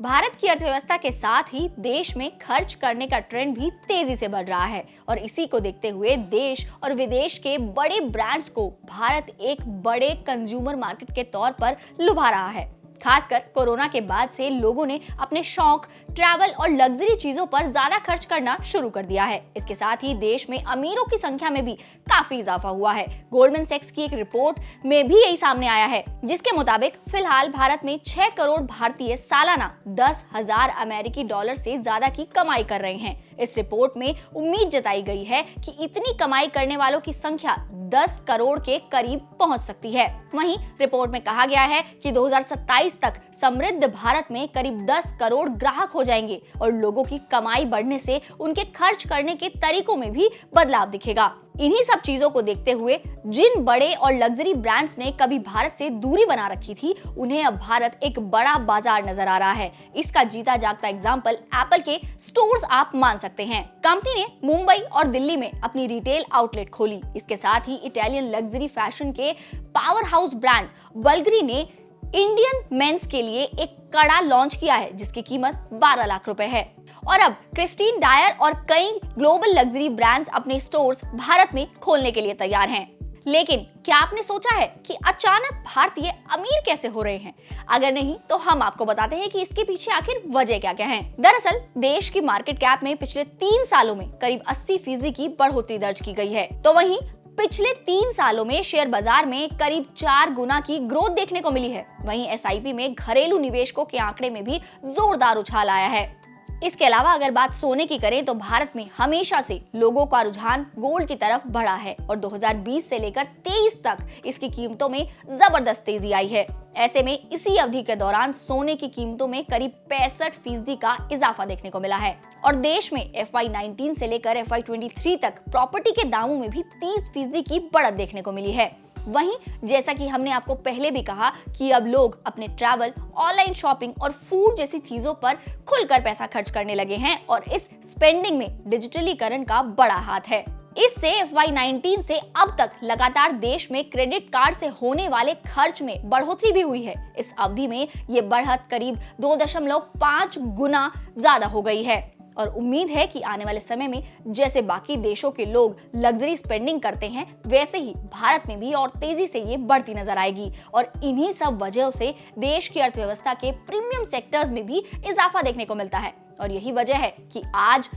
भारत की अर्थव्यवस्था के साथ ही देश में खर्च करने का ट्रेंड भी तेजी से बढ़ रहा है और इसी को देखते हुए देश और विदेश के बड़े ब्रांड्स को भारत एक बड़े कंज्यूमर मार्केट के तौर पर लुभा रहा है। खासकर कोरोना के बाद से लोगों ने अपने शौक, ट्रैवल और लग्जरी चीजों पर ज्यादा खर्च करना शुरू कर दिया है। इसके साथ ही देश में अमीरों की संख्या में भी काफी इजाफा हुआ है। गोल्डमैन सैक्स की एक रिपोर्ट में भी यही सामने आया है, जिसके मुताबिक फिलहाल भारत में 6 करोड़ भारतीय सालाना 10,000 अमेरिकी डॉलर से ज्यादा की कमाई कर रहे हैं। इस रिपोर्ट में उम्मीद जताई गई है कि इतनी कमाई करने वालों की संख्या 10 करोड़ के करीब पहुंच सकती है। वहीं रिपोर्ट में कहा गया है कि 2027 तक समृद्ध भारत में करीब 10 करोड़ ग्राहक हो जाएंगे और लोगों की कमाई बढ़ने से उनके खर्च करने के तरीकों में भी बदलाव दिखेगा। इन्हीं सब चीजों को देखते हुए जिन बड़े और लग्जरी ब्रांड्स ने कभी भारत से दूरी बना रखी थी, उन्हें अब भारत एक बड़ा बाजार नजर आ रहा है। इसका जीता जागता एग्जांपल एप्पल के स्टोर्स आप मान सकते हैं। कंपनी ने मुंबई और दिल्ली में अपनी रिटेल आउटलेट खोली। इसके साथ ही इटालियन लग्जरी फैशन के पावर हाउस ब्रांड बल्गरी ने इंडियन मेंस के लिए एक कड़ा लॉन्च किया है, जिसकी कीमत 12 लाख रुपए है। और अब क्रिस्टीन डायर और कई ग्लोबल लग्जरी ब्रांड्स अपने स्टोर्स भारत में खोलने के लिए तैयार हैं। लेकिन क्या आपने सोचा है कि अचानक भारतीय अमीर कैसे हो रहे हैं? अगर नहीं तो हम आपको बताते हैं कि इसके पीछे आखिर वजह क्या है। दरअसल देश की मार्केट कैप में पिछले 3 सालों में करीब 80% की बढ़ोतरी दर्ज की गई है। तो वहीं पिछले 3 सालों में शेयर बाजार में करीब 4 गुना की ग्रोथ देखने को मिली है। वहीं एसआईपी में घरेलू निवेशकों के आंकड़े में भी जोरदार उछाल आया है। इसके अलावा अगर बात सोने की करें तो भारत में हमेशा से लोगों का रुझान गोल्ड की तरफ बढ़ा है और 2020 से लेकर 23 तक इसकी कीमतों में जबरदस्त तेजी आई है। ऐसे में इसी अवधि के दौरान सोने की कीमतों में करीब 65% का इजाफा देखने को मिला है और देश में FY19 से लेकर FY23 तक प्रॉपर्टी के दामों में भी 30% की बढ़त देखने को मिली है। वहीं जैसा कि हमने आपको पहले भी कहा कि अब लोग अपने ट्रैवल, ऑनलाइन शॉपिंग और फूड जैसी चीजों पर खुलकर पैसा खर्च करने लगे हैं और इस स्पेंडिंग में डिजिटलीकरण का बड़ा हाथ है। इससे FY19 से अब तक लगातार देश में क्रेडिट कार्ड से होने वाले खर्च में बढ़ोतरी भी हुई है। इस अवधि में ये बढ़त करीब 2.5 गुना ज्यादा हो गई है और उम्मीद है कि आने वाले समय में जैसे बाकी देशों के लोग लग्जरी स्पेंडिंग करते हैं, वैसे ही भारत में भी और तेजी से ये बढ़ती नजर आएगी और इन्हीं सब वजहों से देश की अर्थव्यवस्था के प्रीमियम सेक्टर्स में भी इजाफा देखने को मिलता है और यही वजह है कि आज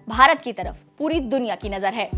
भारत की तरफ पूरी दुनिया की नजर है।